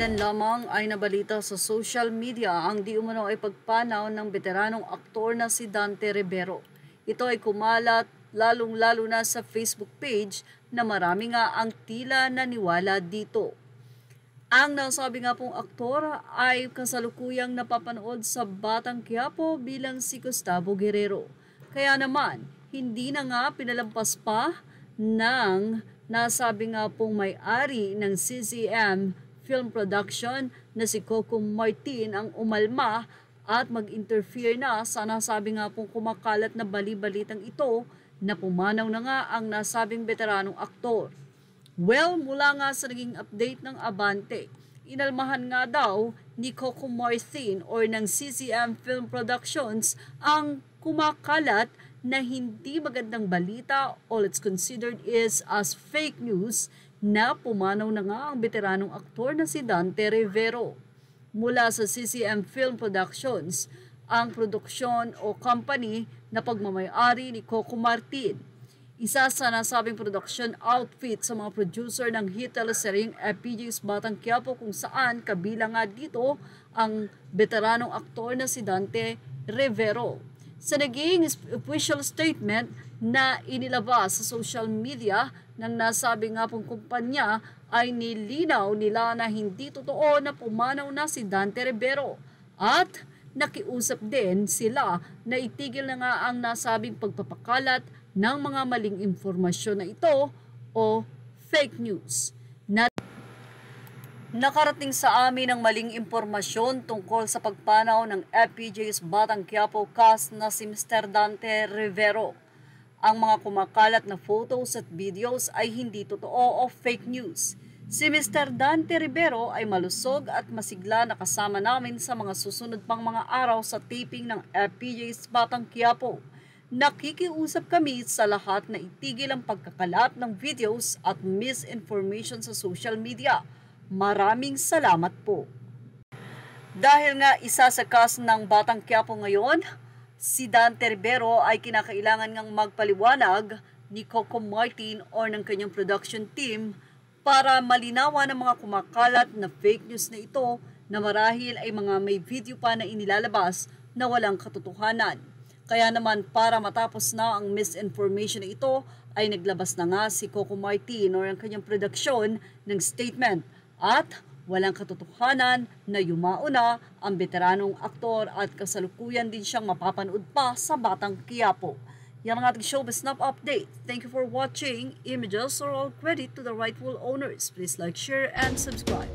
Kailan lamang ay nabalita sa social media ang di umano ay pagpanaw ng veteranong aktor na si Dante Rivero. Ito ay kumalat lalong-lalo na sa Facebook page na marami nga ang tila naniwala dito. Ang nasabi nga pong aktor ay kasalukuyang napapanood sa Batang Quiapo bilang si Gustavo Guerrero. Kaya naman, hindi na nga pinalampas pa ng nasabi nga pong may-ari ng CCM Film Production na si Coco Martin ang umalma at mag-interfere na sa nasabi nga pong kumakalat na bali-balitang ito na pumanaw na nga ang nasabing veteranong aktor. Well, mula nga sa naging update ng Abante, inalmahan nga daw ni Coco Martin or ng CCM Film Productions ang kumakalat na hindi magandang balita. All it's considered is as fake news na pumanaw na nga ang veteranong aktor na si Dante Rivero. Mula sa CCM Film Productions, ang produksyon o company na pagmamay-ari ni Coco Martin. Isa sa nasabing production outfit sa mga producer ng hit teleseryeng FPJ's Batang Quiapo kung saan kabilang nga dito ang veteranong aktor na si Dante Rivero. Sa naging official statement na inilabas sa social media ng nasabi nga pong kumpanya ay nilinaw nila na hindi totoo na pumanaw na si Dante Rivero at nakiusap din sila na itigil na nga ang nasabing pagpapakalat ng mga maling impormasyon na ito o fake news. Nakarating sa amin ang maling impormasyon tungkol sa pagpanaw ng FPJ's Batang Quiapo cast na si Mr. Dante Rivero. Ang mga kumakalat na photos at videos ay hindi totoo o fake news. Si Mr. Dante Rivero ay malusog at masigla na kasama namin sa mga susunod pang mga araw sa taping ng FPJ's Batang Quiapo. Nakikiusap kami sa lahat na itigil ang pagkakalat ng videos at misinformation sa social media. Maraming salamat po. Dahil nga isa sa cast ng Batang Quiapo ngayon, si Dante Rivero ay kinakailangan ngang magpaliwanag ni Coco Martin o ng kanyang production team para malinawan ng mga kumakalat na fake news na ito na marahil ay mga may video pa na inilalabas na walang katotohanan. Kaya naman para matapos na ang misinformation na ito ay naglabas na nga si Coco Martin o ang kanyang production ng statement at walang katotohanan na yumao na ang veteranong aktor at kasalukuyan din siyang mapapanood pa sa Batang Quiapo. Yan ang ating showbiz snap update. Thank you for watching. Images are all credit to the rightful owners. Please like, share, and subscribe.